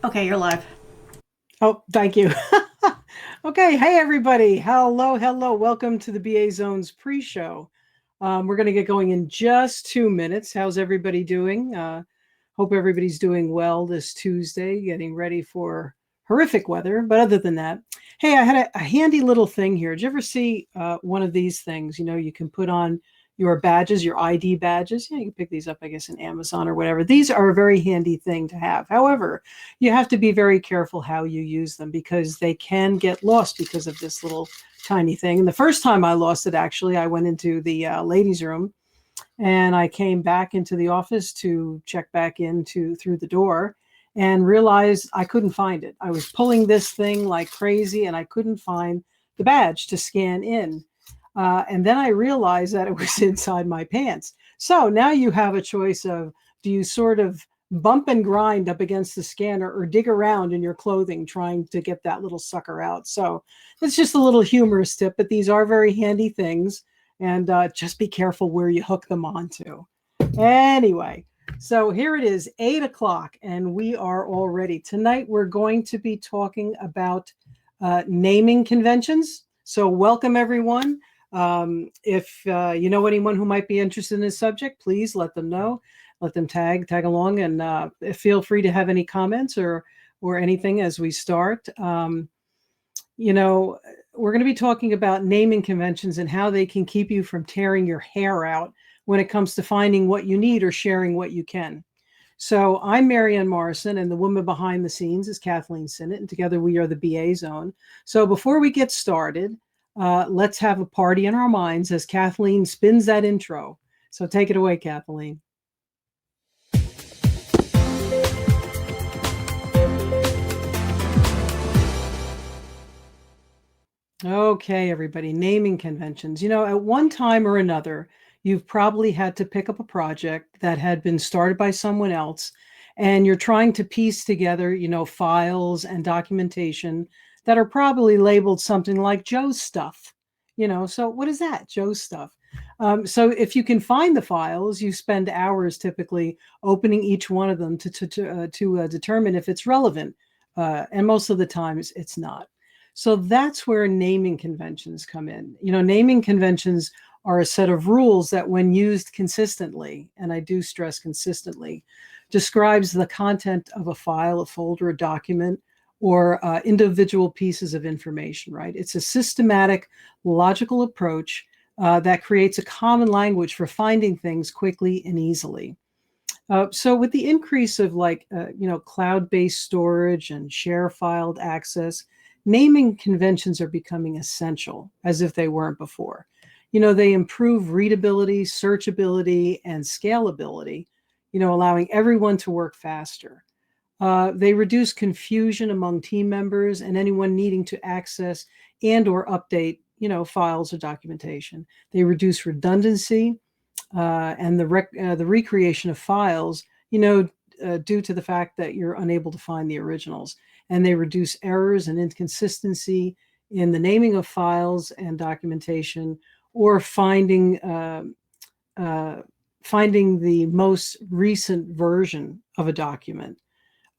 Okay, you're live. Oh, thank you. Okay, hey everybody. Hello, hello. Welcome to the BA Zone's pre-show. We're going to get going in just 2 minutes. How's everybody doing? Hope everybody's doing well this Tuesday, getting ready for horrific weather. But other than that, hey, I had a handy little thing here. Did you ever see one of these things? You can put on your badges, your ID badges. You can pick these up, I guess, in Amazon or whatever. These are a very handy thing to have. However, you have to be very careful how you use them because they can get lost because of this little tiny thing. And the first time I lost it, actually, I went into the ladies' room and I came back into the office to check back into through the door and realized I couldn't find it. I was pulling this thing like crazy and I couldn't find the badge to scan in. And then I realized that it was inside my pants. So now you have a choice of, do you sort of bump and grind up against the scanner or dig around in your clothing trying to get that little sucker out? So it's just a little humorous tip, but these are very handy things. And just be careful where you hook them onto. Anyway, so here it is, 8 o'clock, and we are all ready. Tonight, we're going to be talking about naming conventions. So welcome, everyone. If you know anyone who might be interested in this subject, please let them know. Let them tag along, and feel free to have any comments or anything as we start. You know, we're going to be talking about naming conventions and how they can keep you from tearing your hair out when it comes to finding what you need or sharing what you can. So I'm Marianne Morrison, and the woman behind the scenes is Kathleen Sinnott, and together we are the BA Zone. So before we get started, let's have a party in our minds as Kathleen spins that intro. So take it away, Kathleen. Okay, everybody, naming conventions. At one time or another, you've probably had to pick up a project that had been started by someone else, and you're trying to piece together, files and documentation that are probably labeled something like Joe's stuff. So what is that, Joe's stuff? So if you can find the files, you spend hours typically opening each one of them to determine if it's relevant, and most of the times it's not. So that's where naming conventions come in. Naming conventions are a set of rules that, when used consistently, and I do stress consistently, describes the content of a file, a folder, a document, or individual pieces of information, right? It's a systematic, logical approach that creates a common language for finding things quickly and easily. So with the increase of cloud-based storage and share filed access, naming conventions are becoming essential as if they weren't before. They improve readability, searchability, and scalability, allowing everyone to work faster. They reduce confusion among team members and anyone needing to access and or update, files or documentation. They reduce redundancy and the recreation of files, due to the fact that you're unable to find the originals. And they reduce errors and inconsistency in the naming of files and documentation, or finding the most recent version of a document.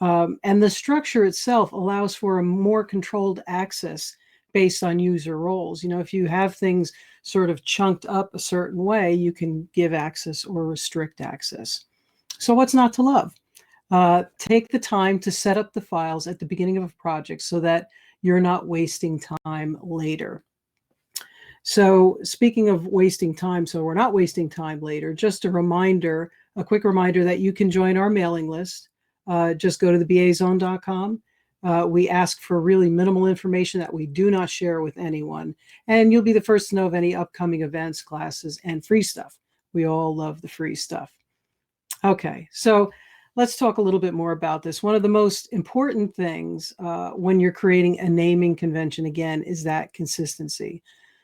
And the structure itself allows for a more controlled access based on user roles. If you have things sort of chunked up a certain way, you can give access or restrict access. So what's not to love? Take the time to set up the files at the beginning of a project so that you're not wasting time later. So speaking of wasting time, so we're not wasting time later, just a quick reminder that you can join our mailing list. Just go to thebazone.com. We ask for really minimal information that we do not share with anyone. And you'll be the first to know of any upcoming events, classes, and free stuff. We all love the free stuff. Okay, so let's talk a little bit more about this. One of the most important things when you're creating a naming convention, again, is that consistency.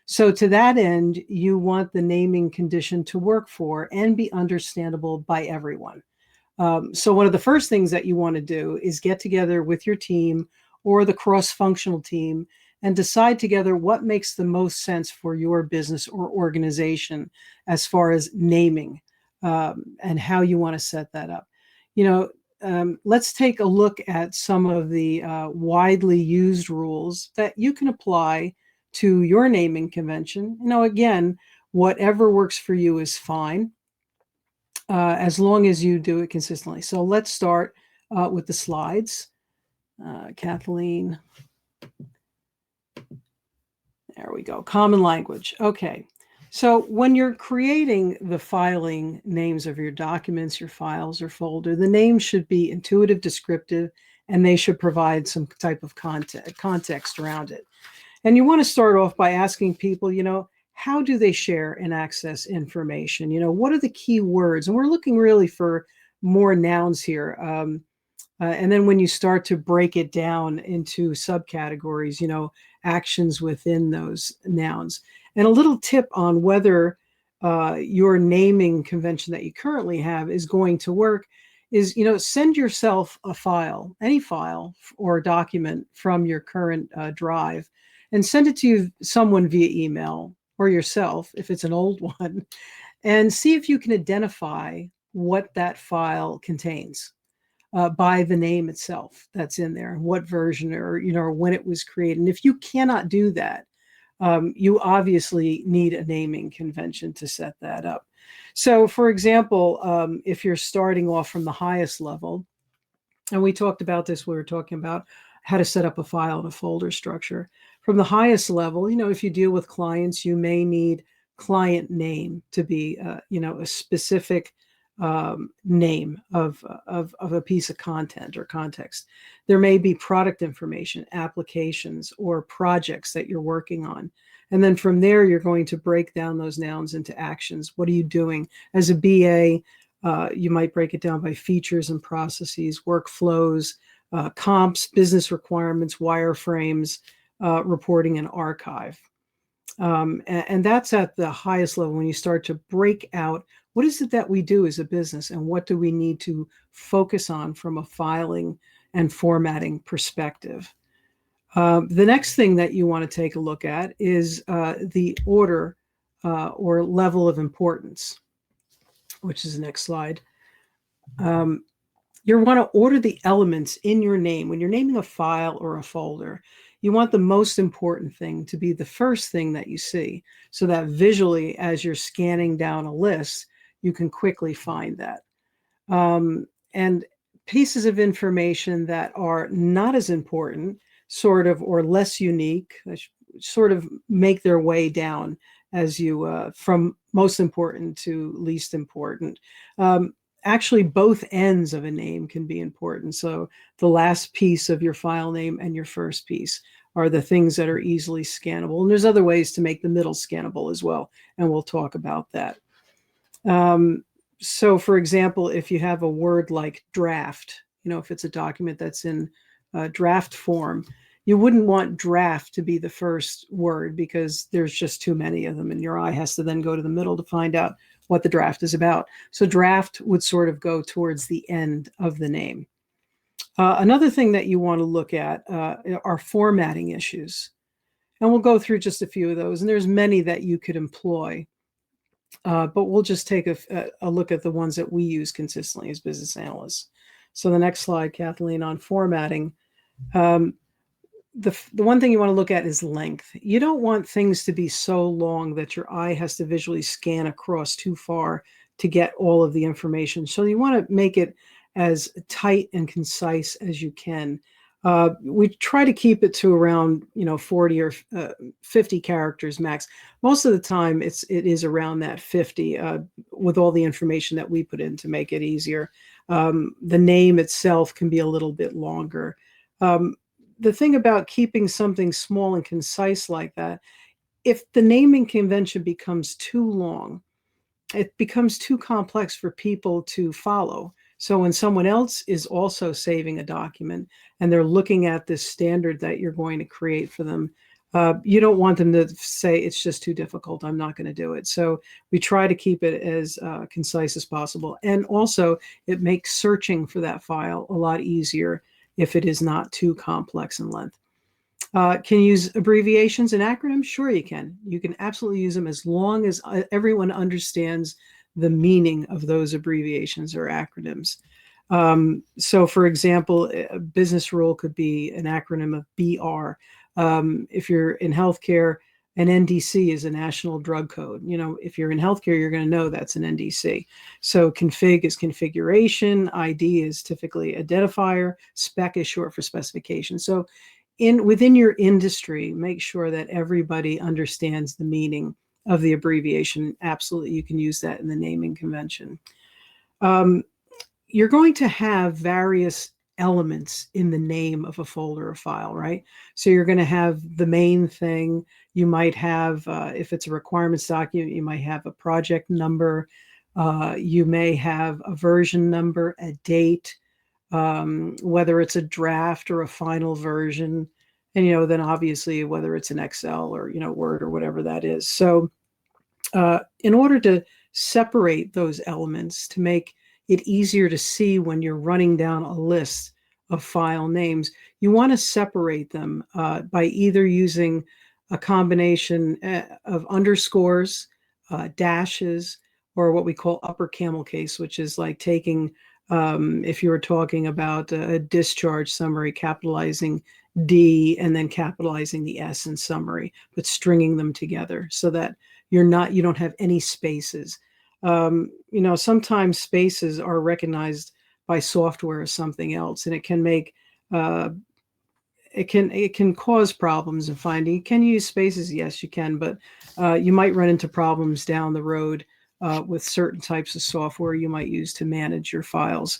So to that end, you want the naming condition to work for and be understandable by everyone. So one of the first things that you want to do is get together with your team or the cross-functional team and decide together what makes the most sense for your business or organization as far as naming, and how you want to set that up. let's take a look at some of the widely used rules that you can apply to your naming convention. Again, whatever works for you is fine, as long as you do it consistently. So let's start with the slides. Kathleen. There we go. Common language. Okay. So when you're creating the filing names of your documents, your files or folder, the names should be intuitive, descriptive, and they should provide some type of context around it. And you want to start off by asking people, how do they share and access information? What are the key words? And we're looking really for more nouns here. And then when you start to break it down into subcategories, actions within those nouns. And a little tip on whether your naming convention that you currently have is going to work is, send yourself a file, any file or document from your current drive, and send it to someone via email or yourself if it's an old one, and see if you can identify what that file contains. By the name itself that's in there, what version or when it was created. And if you cannot do that, you obviously need a naming convention to set that up. So for example, if you're starting off from the highest level, and we talked about this, we were talking about how to set up a file and a folder structure. From the highest level, if you deal with clients, you may need client name to be, a specific name of a piece of content or context. There may be product information, applications, or projects that you're working on. And then from there, you're going to break down those nouns into actions. What are you doing? As a BA, you might break it down by features and processes, workflows, comps, business requirements, wireframes, reporting, and archive. And that's at the highest level when you start to break out what is it that we do as a business and what do we need to focus on from a filing and formatting perspective. The next thing that you want to take a look at is the order or level of importance, which is the next slide. You want to order the elements in your name. When you're naming a file or a folder, you want the most important thing to be the first thing that you see, so that visually, as you're scanning down a list, you can quickly find that. And pieces of information that are not as important, or less unique, sort of make their way down as you, from most important to least important. Actually, both ends of a name can be important. So the last piece of your file name and your first piece are the things that are easily scannable. And there's other ways to make the middle scannable as well. And we'll talk about that. So for example, if you have a word like draft, if it's a document that's in draft form, you wouldn't want draft to be the first word because there's just too many of them, and your eye has to then go to the middle to find out what the draft is about. So draft would sort of go towards the end of the name. Another thing that you want to look at are formatting issues. And we'll go through just a few of those. And there's many that you could employ. But we'll just take a look at the ones that we use consistently as business analysts. So the next slide, Kathleen, on formatting. The one thing you want to look at is length. You don't want things to be so long that your eye has to visually scan across too far to get all of the information. So you want to make it as tight and concise as you can. We try to keep it to around 40 or 50 characters max. Most of the time it is around that 50 with all the information that we put in to make it easier. The name itself can be a little bit longer. The thing about keeping something small and concise like that, if the naming convention becomes too long, it becomes too complex for people to follow. So when someone else is also saving a document and they're looking at this standard that you're going to create for them, you don't want them to say, it's just too difficult, I'm not going to do it. So we try to keep it as concise as possible. And also, it makes searching for that file a lot easier if it is not too complex in length. Can you use abbreviations and acronyms? Sure you can. You can absolutely use them as long as everyone understands the meaning of those abbreviations or acronyms. So, for example, a business rule could be an acronym of BR. If you're in healthcare, an NDC is a national drug code. If you're in healthcare, you're going to know that's an NDC. So config is configuration, ID is typically identifier, spec is short for specification. So within your industry, make sure that everybody understands the meaning of the abbreviation. Absolutely, you can use that in the naming convention. You're going to have various elements in the name of a folder or file, right? So you're going to have the main thing. You might have, if it's a requirements document, you might have a project number. You may have a version number, a date, whether it's a draft or a final version. And, then obviously whether it's an Excel or, Word or whatever that is. So in order to separate those elements to make it easier to see when you're running down a list of file names, you want to separate them by either using a combination of underscores, dashes, or what we call upper camel case, which is like taking, if you were talking about a discharge summary, capitalizing D and then capitalizing the S in summary, but stringing them together so that you don't have any spaces. Sometimes spaces are recognized by software as something else, and it can make it can cause problems in finding. Can you use spaces? Yes, you can, but you might run into problems down the road with certain types of software you might use to manage your files.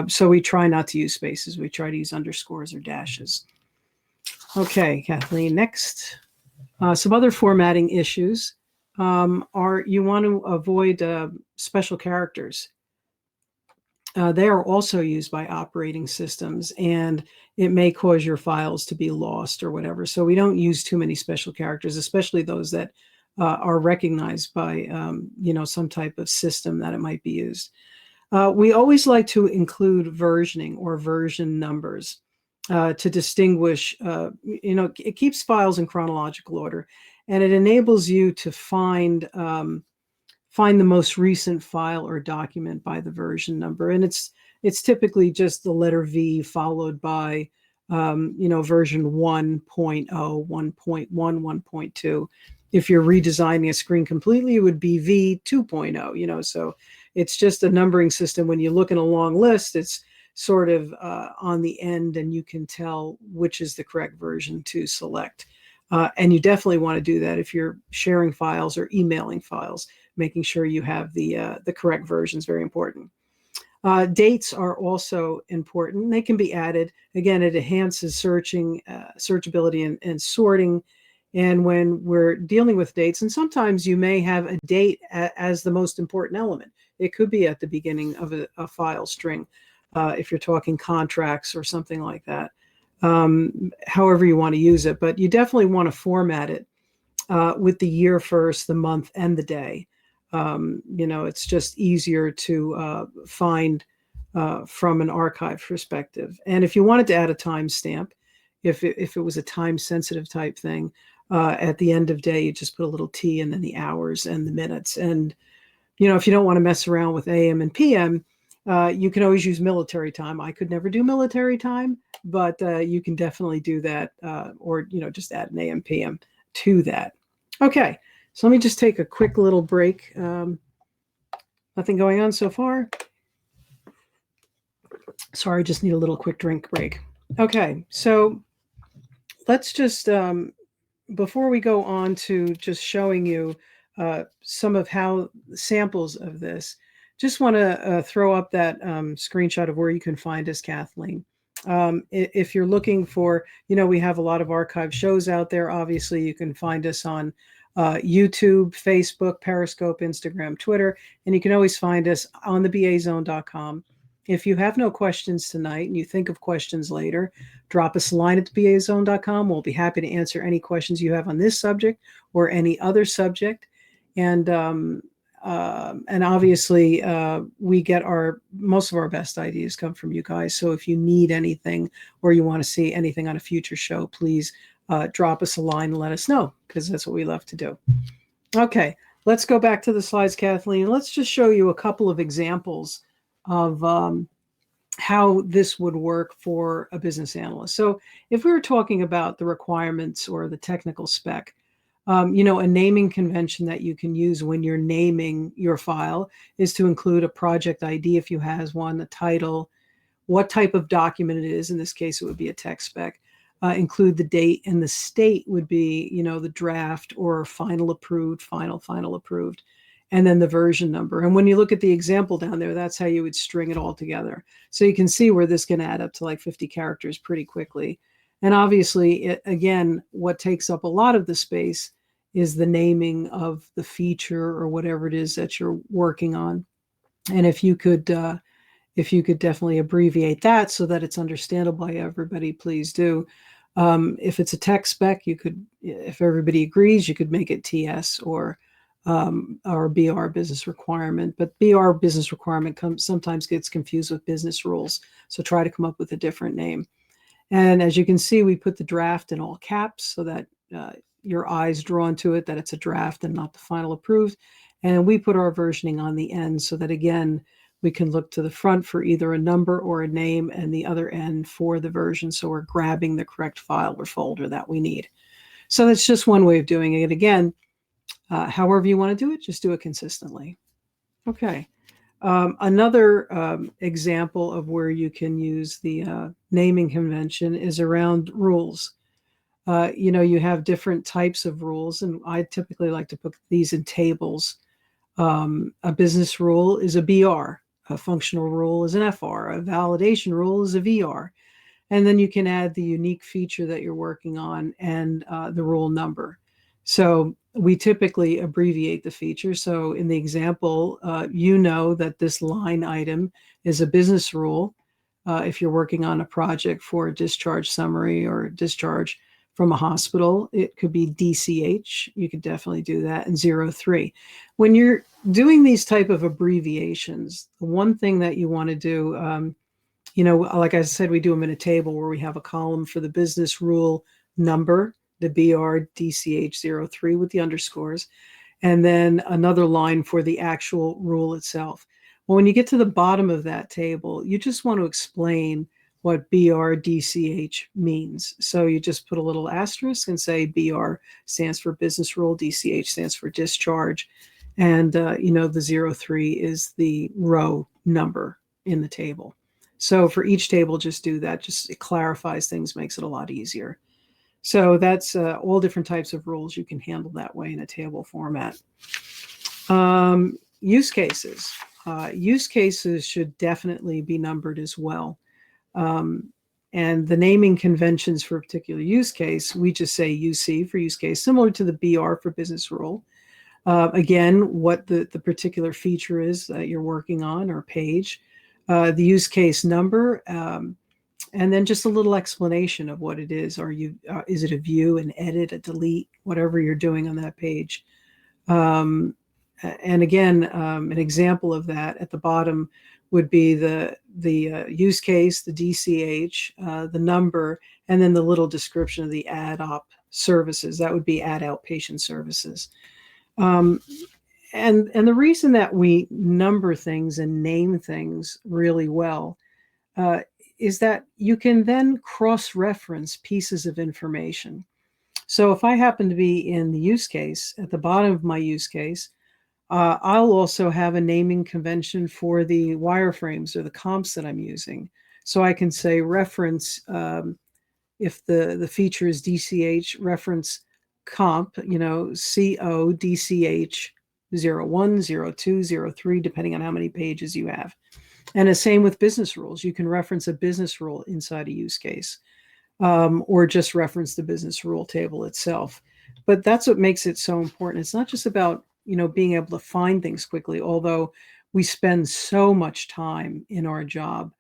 So we try not to use spaces. We try to use underscores or dashes. Okay, Kathleen, next. Some other formatting issues are you want to avoid special characters. They are also used by operating systems, and it may cause your files to be lost or whatever. So we don't use too many special characters, especially those that are recognized by some type of system that it might be used. We always like to include versioning or version numbers to distinguish. It keeps files in chronological order, and it enables you to find the most recent file or document by the version number. And it's typically just the letter V followed by version 1.0, 1.1, 1.2. If you're redesigning a screen completely, it would be V 2.0, so it's just a numbering system. When you look in a long list, it's sort of on the end, and you can tell which is the correct version to select. And you definitely want to do that if you're sharing files or emailing files. Making sure you have the correct version is very important. Dates are also important. They can be added. Again, it enhances searchability and sorting. And when we're dealing with dates, and sometimes you may have a date as the most important element. It could be at the beginning of a file string if you're talking contracts or something like that. However you want to use it, but you definitely want to format it with the year first, the month, and the day. It's just easier to find from an archive perspective. And if you wanted to add a timestamp, if it was a time-sensitive type thing, at the end of day, you just put a little T and then the hours and the minutes. And, if you don't want to mess around with AM and PM, you can always use military time. I could never do military time, but you can definitely do that, or just add an AM PM to that. Okay, so let me just take a quick little break. Nothing going on so far. Sorry, just need a little quick drink break. Okay, so let's just, before we go on to just showing you some of how samples of this, just want to throw up that screenshot of where you can find us, Kathleen. If you're looking for, we have a lot of archive shows out there. Obviously, you can find us on YouTube, Facebook, Periscope, Instagram, Twitter, and you can always find us on the bazone.com. If you have no questions tonight and you think of questions later, drop us a line at bazone.com. We'll be happy to answer any questions you have on this subject or any other subject. And obviously, we get most of our best ideas come from you guys. So if you need anything or you want to see anything on a future show, please drop us a line and let us know, because that's what we love to do. Okay, let's go back to the slides, Kathleen. Let's just show you a couple of examples of how this would work for a business analyst. So if we were talking about the requirements or the technical spec, a naming convention that you can use when you're naming your file is to include a project ID if you has one, the title, what type of document it is. In this case, it would be a tech spec. Include the date, and the state would be, the draft or final approved, final approved, and then the version number. And when you look at the example down there, that's how you would string it all together. So you can see where this can add up to like 50 characters pretty quickly. And obviously, again, what takes up a lot of the space is the naming of the feature or whatever it is that you're working on. And if you could definitely abbreviate that so that it's understandable by everybody, please do. If it's a tech spec, you could, if everybody agrees, you could make it TS or BR business requirement. But BR business requirement sometimes gets confused with business rules. So try to come up with a different name. And as you can see, we put the draft in all caps so that your eyes drawn to it, that it's a draft and not the final approved. And we put our versioning on the end so that, again, we can look to the front for either a number or a name and the other end for the version. So we're grabbing the correct file or folder that we need. So that's just one way of doing it. Again, however you want to do it, just do it consistently. Okay. Another example of where you can use the naming convention is around rules. You have different types of rules, and I typically like to put these in tables. A business rule is a BR, a functional rule is an FR, a validation rule is a VR. And then you can add the unique feature that you're working on and the rule number. So we typically abbreviate the feature. So in the example, that this line item is a business rule. If you're working on a project for a discharge summary or discharge from a hospital, it could be DCH. You could definitely do that, and 03. When you're doing these type of abbreviations, the one thing that you want to do, like I said, we do them in a table where we have a column for the business rule number, the BR DCH 03 with the underscores, and then another line for the actual rule itself. Well, when you get to the bottom of that table, you just want to explain what BR DCH means. So you just put a little asterisk and say BR stands for business rule, DCH stands for discharge, and the 03 is the row number in the table. So for each table, just do that. Just it clarifies things, makes it a lot easier. So that's all different types of rules you can handle that way in a table format. Use cases. Use cases should definitely be numbered as well. And the naming conventions for a particular use case, we just say UC for use case, similar to the BR for business rule. Again, what the particular feature is that you're working on or page, the use case number, and then just a little explanation of what it is. Is it a view, an edit, a delete, whatever you're doing on that page. And again, an example of that at the bottom would be the use case, the DCH, the number, and then the little description of the ad op services. That would be ad outpatient services. And the reason that we number things and name things really well is that you can then cross-reference pieces of information. So if I happen to be in the use case, at the bottom of my use case, I'll also have a naming convention for the wireframes or the comps that I'm using. So I can say reference, if the feature is DCH, reference comp, CO DCH 01, 02, 03, depending on how many pages you have. And the same with business rules. You can reference a business rule inside a use case, or just reference the business rule table itself. But that's what makes it so important. It's not just about, being able to find things quickly, although we spend so much time in our job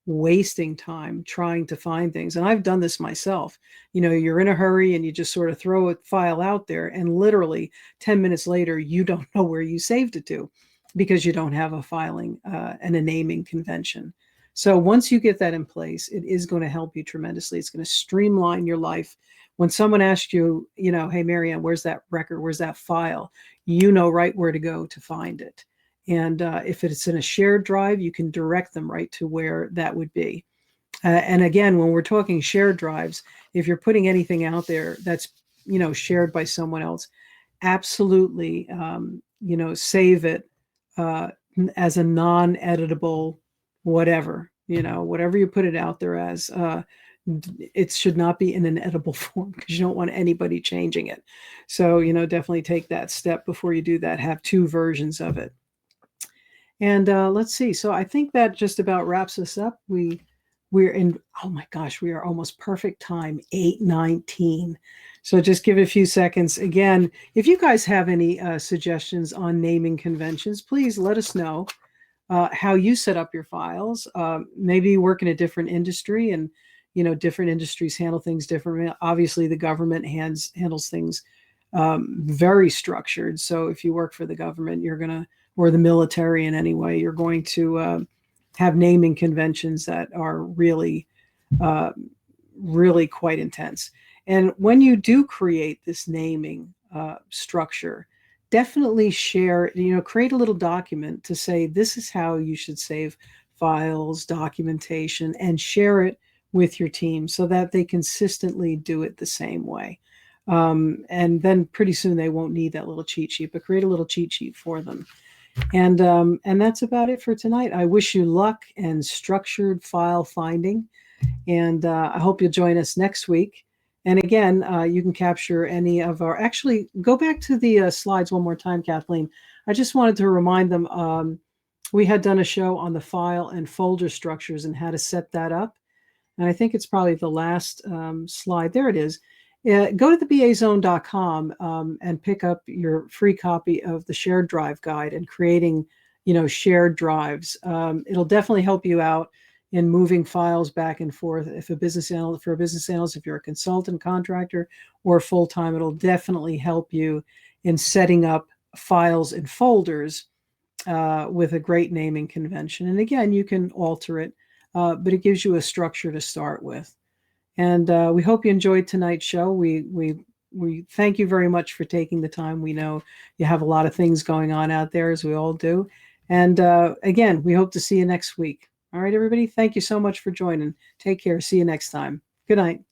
wasting time trying to find things. And I've done this myself. You're in a hurry and you just sort of throw a file out there, and literally 10 minutes later, you don't know where you saved it to because you don't have a filing and a naming convention. So once you get that in place, it is going to help you tremendously. It's going to streamline your life. When someone asks you, hey, Marianne, where's that record? Where's that file? You know right where to go to find it. And if it's in a shared drive, you can direct them right to where that would be. And again, when we're talking shared drives, if you're putting anything out there that's shared by someone else, absolutely save it uh, as a non-editable whatever. Whatever you put it out there as. It should not be in an editable form because you don't want anybody changing it. So definitely take that step before you do that. Have two versions of it. And let's see. So I think that just about wraps us up. We're in. Oh my gosh, we are almost perfect time. 8:19. So just give it a few seconds. Again, if you guys have any suggestions on naming conventions, please let us know how you set up your files. Maybe you work in a different industry, and different industries handle things differently. Obviously, the government handles things very structured. So if you work for the government, you're gonna or the military in any way, you're going to have naming conventions that are really, uh, really quite intense. And when you do create this naming structure, definitely share, create a little document to say this is how you should save files, documentation, and share it with your team so that they consistently do it the same way. And then pretty soon they won't need that little cheat sheet, but create a little cheat sheet for them. And that's about it for tonight. I wish you luck and structured file finding, and I hope you'll join us next week. And again, you can capture any of our. Actually, go back to the slides one more time, Kathleen. I just wanted to remind them we had done a show on the file and folder structures and how to set that up. And I think it's probably the last slide. There it is. Go to thebazone.com and pick up your free copy of the shared drive guide and creating, shared drives. It'll definitely help you out in moving files back and forth. If a business analyst, for a business analyst, if you're a consultant, contractor, or full time, it'll definitely help you in setting up files and folders with a great naming convention. And again, you can alter it, but it gives you a structure to start with. And we hope you enjoyed tonight's show. We thank you very much for taking the time. We know you have a lot of things going on out there, as we all do. And again, we hope to see you next week. All right, everybody. Thank you so much for joining. Take care. See you next time. Good night.